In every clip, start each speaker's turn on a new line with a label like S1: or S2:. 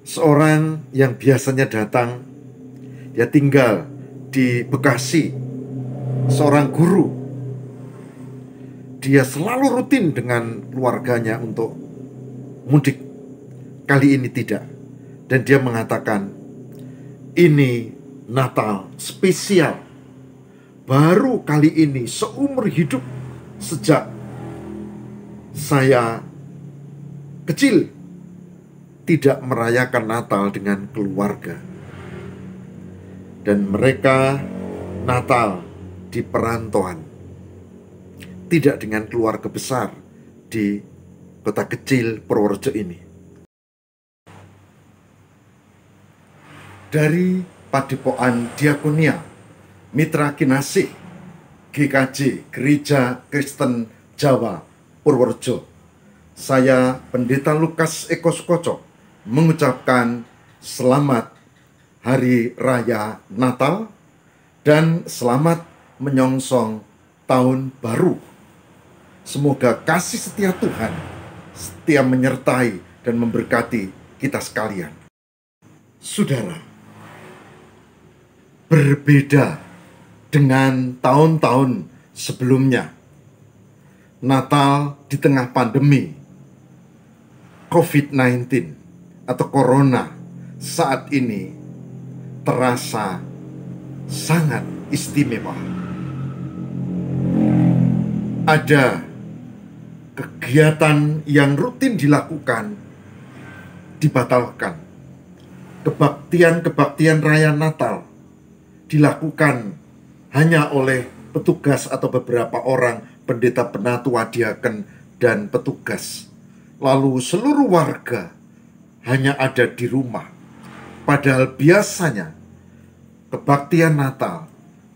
S1: Seorang yang biasanya datang, dia tinggal di Bekasi, seorang guru. Dia selalu rutin dengan keluarganya untuk mudik. Kali ini tidak. Dan dia mengatakan, ini Natal spesial. Baru kali ini seumur hidup sejak saya kecil tidak merayakan Natal dengan keluarga. Dan mereka Natal di perantauan, tidak dengan keluarga besar di kota kecil Purworejo ini. Dari Padepokan Diakonia Mitra Kinasih GKJ Gereja Kristen Jawa Purworejo, saya Pendeta Lukas Eko Sukoco mengucapkan selamat Hari Raya Natal dan selamat menyongsong Tahun Baru. Semoga kasih setia Tuhan setia menyertai dan memberkati kita sekalian. Saudara, berbeda dengan tahun-tahun sebelumnya, Natal di tengah pandemi COVID-19 atau Corona saat ini terasa sangat istimewa. Ada kegiatan yang rutin dilakukan dibatalkan. Kebaktian raya Natal dilakukan hanya oleh petugas atau beberapa orang pendeta, penatua, diaken, dan petugas. Lalu seluruh warga hanya ada di rumah. Padahal biasanya kebaktian Natal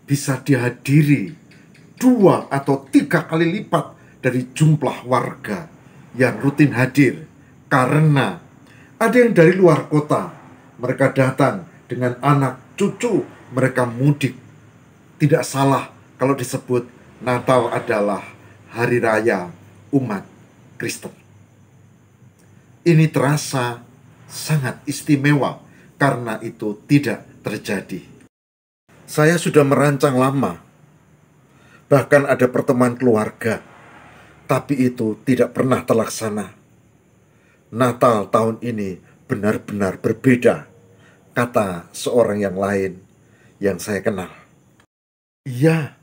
S1: bisa dihadiri 2 atau 3 kali lipat dari jumlah warga yang rutin hadir. Karena ada yang dari luar kota, mereka datang dengan anak cucu, mereka mudik. Tidak salah kalau disebut Natal adalah hari raya umat Kristen. Ini terasa sangat istimewa karena itu tidak terjadi. Saya sudah merancang lama, bahkan ada pertemuan keluarga, tapi itu tidak pernah terlaksana. Natal tahun ini benar-benar berbeda, kata seorang yang lain yang saya kenal. Iya,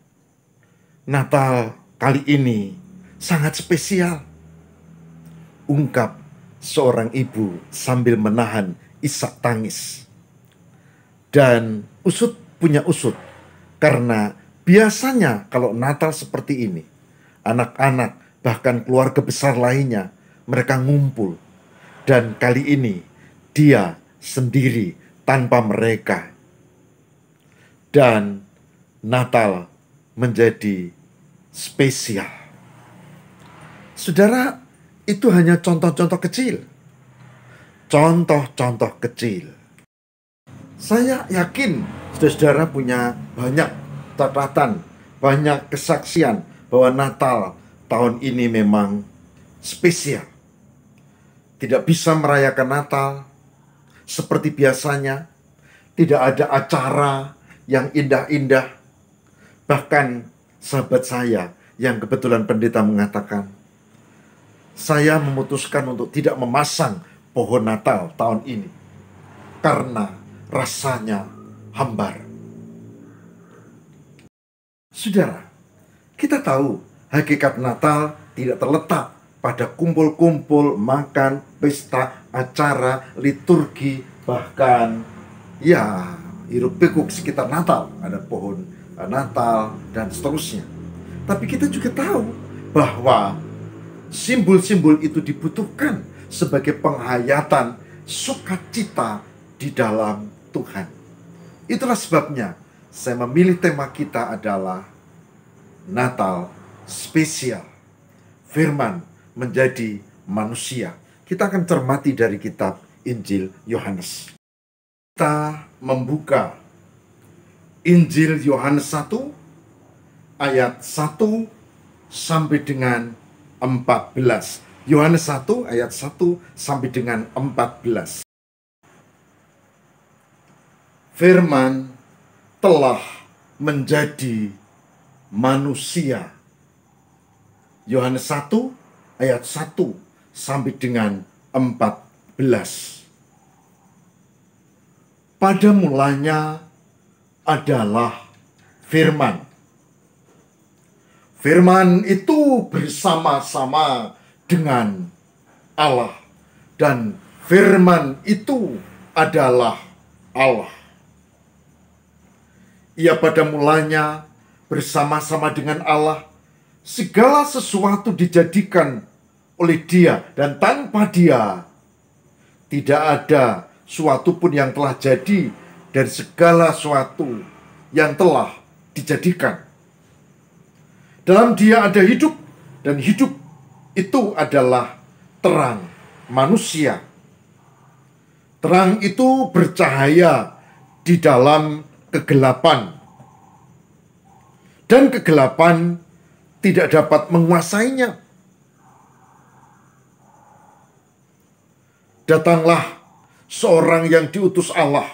S1: Natal kali ini sangat spesial, ungkap seorang ibu sambil menahan isak tangis. Dan usut punya usut, karena biasanya kalau Natal seperti ini, anak-anak bahkan keluarga besar lainnya mereka ngumpul. Dan kali ini dia sendiri tanpa mereka. Dan Natal menjadi spesial. Saudara, itu hanya contoh-contoh kecil. Contoh-contoh kecil. Saya yakin saudara punya banyak catatan, banyak kesaksian bahwa Natal tahun ini memang spesial. Tidak bisa merayakan Natal seperti biasanya. Tidak ada acara yang indah-indah. Bahkan sahabat saya yang kebetulan pendeta mengatakan, saya memutuskan untuk tidak memasang pohon Natal tahun ini karena rasanya hambar. Saudara, kita tahu hakikat Natal tidak terletak pada kumpul-kumpul, makan, pesta, acara, liturgi, bahkan ya hiruk-pikuk sekitar Natal. Ada pohon Natal dan seterusnya. Tapi kita juga tahu bahwa simbol-simbol itu dibutuhkan sebagai penghayatan sukacita di dalam Tuhan. Itulah sebabnya saya memilih tema kita adalah Natal spesial. Firman menjadi manusia. Kita akan cermati dari kitab Injil Yohanes. Kita membuka Injil Yohanes 1 ayat 1 sampai dengan 14. Yohanes 1 ayat 1 sampai dengan 14. Firman telah menjadi manusia. Yohanes 1 ayat 1 sampai dengan 14. Pada mulanya adalah Firman. Firman itu bersama-sama dengan Allah, dan Firman itu adalah Allah. Ia pada mulanya bersama-sama dengan Allah. Segala sesuatu dijadikan oleh Dia, dan tanpa Dia tidak ada suatu pun yang telah jadi dari segala sesuatu yang telah dijadikan. Dalam Dia ada hidup, dan hidup itu adalah terang manusia. Terang itu bercahaya di dalam kegelapan, dan kegelapan tidak dapat menguasainya. Datanglah seorang yang diutus Allah,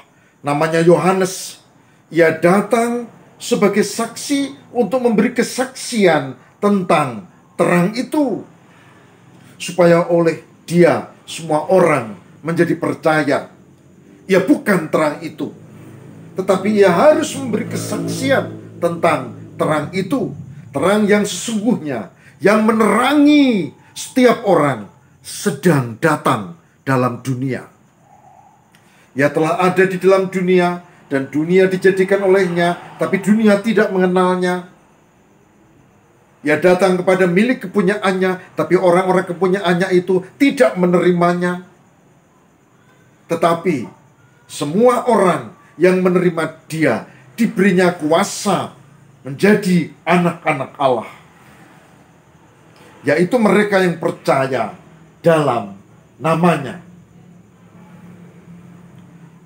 S1: namanya Yohanes. Ia datang sebagai saksi untuk memberi kesaksian tentang terang itu, supaya oleh dia semua orang menjadi percaya. Ia bukan terang itu, tetapi ia harus memberi kesaksian tentang terang itu, terang yang sesungguhnya, yang menerangi setiap orang sedang datang dalam dunia. Ia telah ada di dalam dunia, dan dunia dijadikan olehnya, tapi dunia tidak mengenalnya. Ia datang kepada milik kepunyaannya, tapi orang-orang kepunyaannya itu tidak menerimanya. Tetapi semua orang yang menerima Dia diberinya kuasa menjadi anak-anak Allah, yaitu mereka yang percaya dalam namanya.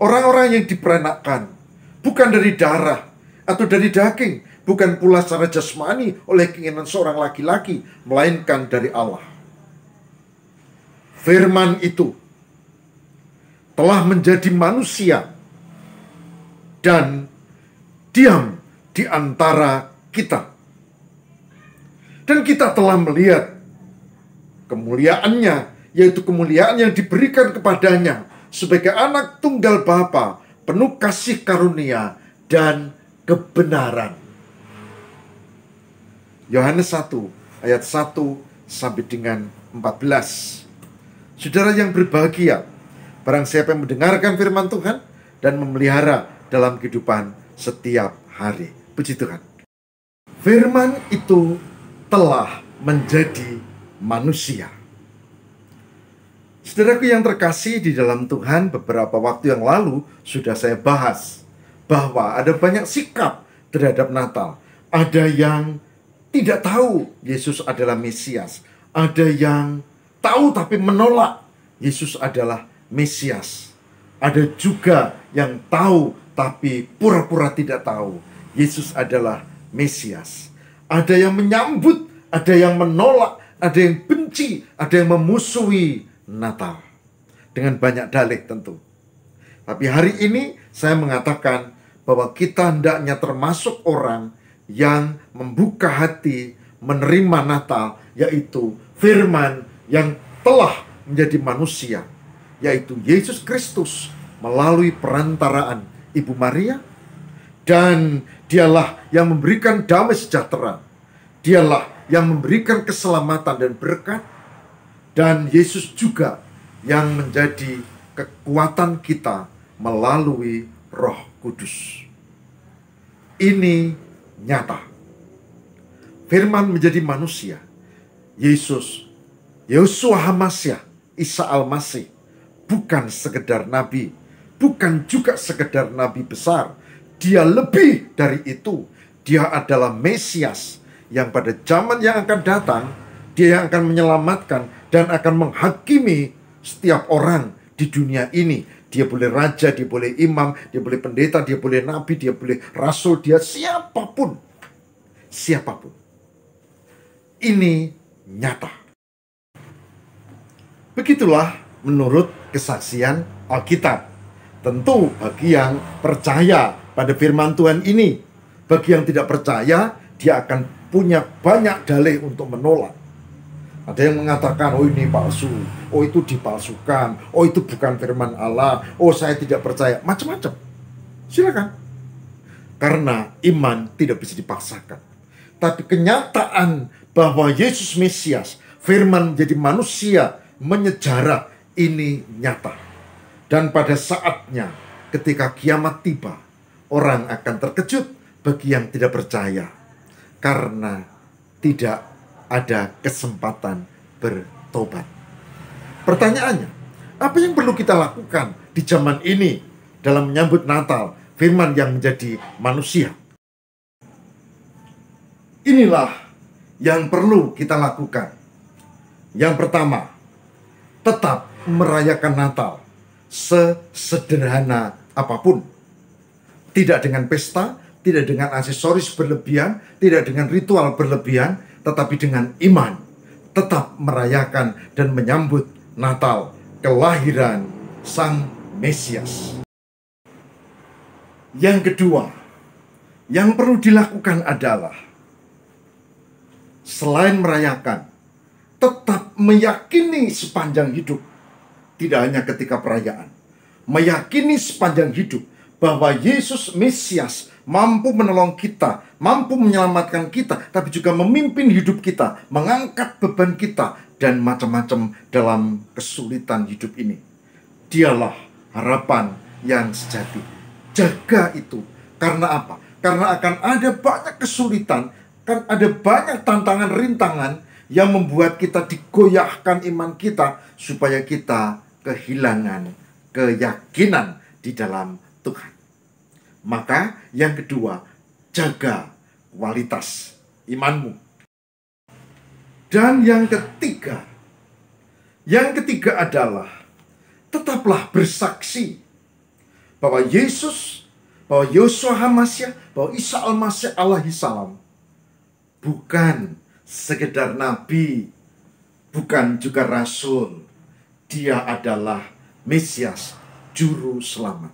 S1: Orang-orang yang diperanakkan bukan dari darah atau dari daging, bukan pula secara jasmani oleh keinginan seorang laki-laki, melainkan dari Allah. Firman itu telah menjadi manusia dan diam di antara kita. Dan kita telah melihat kemuliaannya, yaitu kemuliaan yang diberikan kepadanya sebagai anak tunggal Bapa, penuh kasih karunia dan kebenaran. Yohanes 1 ayat 1 sampai dengan 14. Saudara yang berbahagia, barang siapa yang mendengarkan firman Tuhan dan memelihara dalam kehidupan setiap hari. Puji Tuhan. Firman itu telah menjadi manusia. Saudaraku yang terkasih di dalam Tuhan, beberapa waktu yang lalu sudah saya bahas bahwa ada banyak sikap terhadap Natal. Ada yang tidak tahu Yesus adalah Mesias. Ada yang tahu tapi menolak Yesus adalah Mesias. Ada juga yang tahu tapi pura-pura tidak tahu Yesus adalah Mesias. Ada yang menyambut, ada yang menolak, ada yang benci, ada yang memusuhi Natal dengan banyak dalih tentu. Tapi hari ini saya mengatakan bahwa kita hendaknya termasuk orang yang membuka hati menerima Natal, yaitu firman yang telah menjadi manusia, yaitu Yesus Kristus melalui perantaraan Ibu Maria, dan Dialah yang memberikan damai sejahtera. Dialah yang memberikan keselamatan dan berkat. Dan Yesus juga yang menjadi kekuatan kita melalui Roh Kudus. Ini nyata. Firman menjadi manusia. Yesus, Yeshua HaMashiach, Isa Al-Masih, bukan sekedar nabi, bukan juga sekedar nabi besar. Dia lebih dari itu. Dia adalah Mesias yang pada zaman yang akan datang, Dia yang akan menyelamatkan dan akan menghakimi setiap orang di dunia ini. Dia boleh raja, dia boleh imam, dia boleh pendeta, dia boleh nabi, dia boleh rasul, dia siapapun. Siapapun. Ini nyata. Begitulah menurut kesaksian Alkitab Tentu bagi yang percaya pada firman Tuhan ini. Bagi yang tidak percaya, dia akan punya banyak dalih untuk menolak. Ada yang mengatakan, oh ini palsu, oh itu dipalsukan, oh itu bukan firman Allah, oh saya tidak percaya, macam-macam. Silakan. Karena iman tidak bisa dipaksakan. Tapi kenyataan bahwa Yesus Mesias, firman menjadi manusia, menyejarah, ini nyata. Dan pada saatnya, ketika kiamat tiba, orang akan terkejut bagi yang tidak percaya. Karena tidak ada kesempatan bertobat. Pertanyaannya, apa yang perlu kita lakukan di zaman ini dalam menyambut Natal, firman yang menjadi manusia? Inilah yang perlu kita lakukan. Yang pertama, tetap merayakan Natal sesederhana apapun. Tidak dengan pesta, tidak dengan aksesoris berlebihan, tidak dengan ritual berlebihan, tetapi dengan iman. Tetap merayakan dan menyambut Natal, kelahiran Sang Mesias. Yang kedua, yang perlu dilakukan adalah selain merayakan, tetap meyakini sepanjang hidup. Tidak hanya ketika perayaan. Meyakini sepanjang hidup bahwa Yesus Mesias mampu menolong kita, mampu menyelamatkan kita, tapi juga memimpin hidup kita, mengangkat beban kita, dan macam-macam dalam kesulitan hidup ini. Dialah harapan yang sejati. Jaga itu. Karena apa? Karena akan ada banyak kesulitan, kan ada banyak tantangan, rintangan yang membuat kita digoyahkan iman kita, supaya kita kehilangan keyakinan di dalam Tuhan. Maka yang kedua, jaga kualitas imanmu. Dan yang ketiga adalah tetaplah bersaksi bahwa Yesus, bahwa Yeshua HaMashiach, bahwa Isa Al-Masih alaihi salam bukan sekedar nabi, bukan juga rasul. Dia adalah Mesias, juru selamat.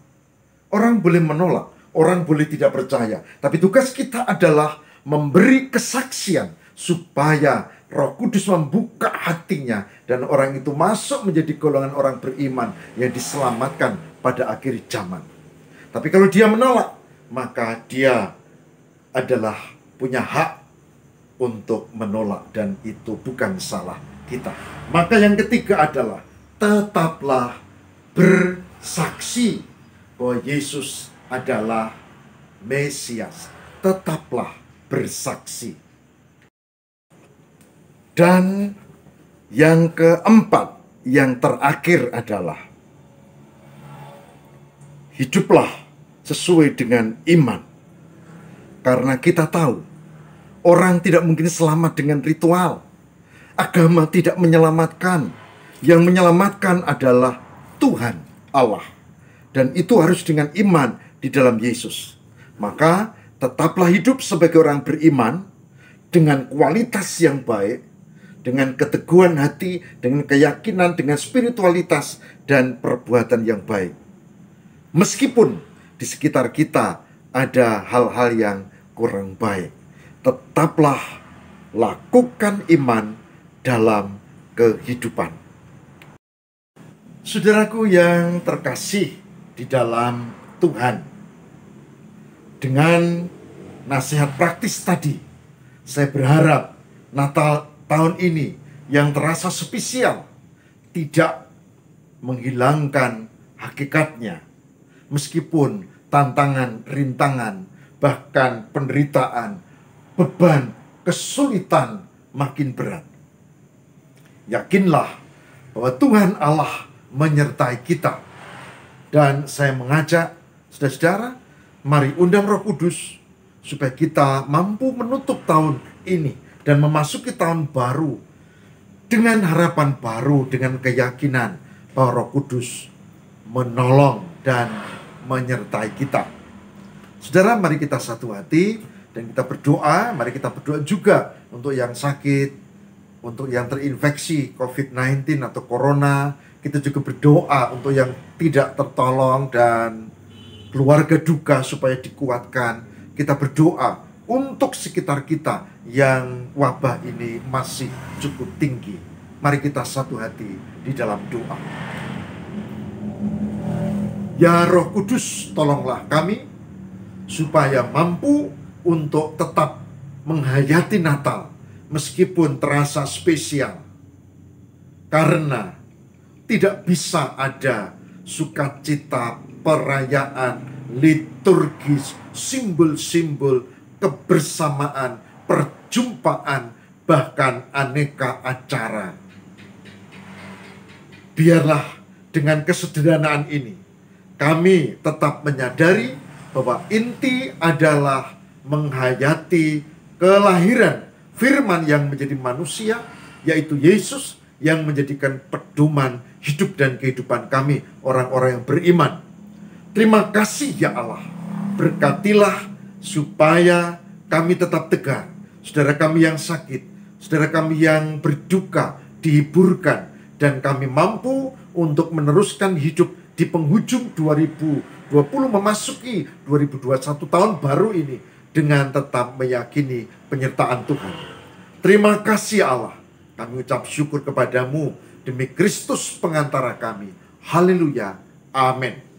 S1: Orang boleh menolak, orang boleh tidak percaya, tapi tugas kita adalah memberi kesaksian supaya Roh Kudus membuka hatinya dan orang itu masuk menjadi golongan orang beriman yang diselamatkan pada akhir zaman. Tapi kalau dia menolak, maka dia adalah punya hak untuk menolak, dan itu bukan salah kita. Maka yang ketiga adalah tetaplah bersaksi bahwa Yesus adalah Mesias. Tetaplah bersaksi. Dan yang keempat, yang terakhir adalah hiduplah sesuai dengan iman. Karena kita tahu orang tidak mungkin selamat dengan ritual. Agama tidak menyelamatkan. Yang menyelamatkan adalah Tuhan Allah. Dan itu harus dengan iman di dalam Yesus. Maka tetaplah hidup sebagai orang beriman dengan kualitas yang baik, dengan keteguhan hati, dengan keyakinan, dengan spiritualitas dan perbuatan yang baik. Meskipun di sekitar kita ada hal-hal yang kurang baik, tetaplah lakukan iman dalam kehidupan. Saudaraku yang terkasih di dalam Tuhan, dengan nasihat praktis tadi, saya berharap Natal tahun ini yang terasa spesial tidak menghilangkan hakikatnya. Meskipun tantangan, rintangan, bahkan penderitaan, beban, kesulitan makin berat. Yakinlah bahwa Tuhan Allah menyertai kita. Dan saya mengajak saudara-saudara, mari undang Roh Kudus supaya kita mampu menutup tahun ini dan memasuki tahun baru dengan harapan baru, dengan keyakinan bahwa Roh Kudus menolong dan menyertai kita. Saudara, mari kita satu hati dan kita berdoa. Mari kita berdoa juga untuk yang sakit, untuk yang terinfeksi COVID-19 atau Corona. Kita juga berdoa untuk yang tidak tertolong dan keluarga duka supaya dikuatkan. Kita berdoa untuk sekitar kita yang wabah ini masih cukup tinggi. Mari kita satu hati di dalam doa. Ya Roh Kudus, tolonglah kami supaya mampu untuk tetap menghayati Natal meskipun terasa spesial. Karena tidak bisa ada sukacita, perayaan, liturgis, simbol-simbol, kebersamaan, perjumpaan, bahkan aneka acara. Biarlah dengan kesederhanaan ini, kami tetap menyadari bahwa inti adalah menghayati kelahiran Firman yang menjadi manusia, yaitu Yesus, yang menjadikan pedoman hidup dan kehidupan kami, orang-orang yang beriman. Terima kasih ya Allah. Berkatilah supaya kami tetap tegar. Saudara kami yang sakit, saudara kami yang berduka, dihiburkan. Dan kami mampu untuk meneruskan hidup di penghujung 2020 memasuki 2021 tahun baru ini dengan tetap meyakini penyertaan Tuhan. Terima kasih Allah. Kami ucap syukur kepadamu demi Kristus pengantara kami. Haleluya. Amin.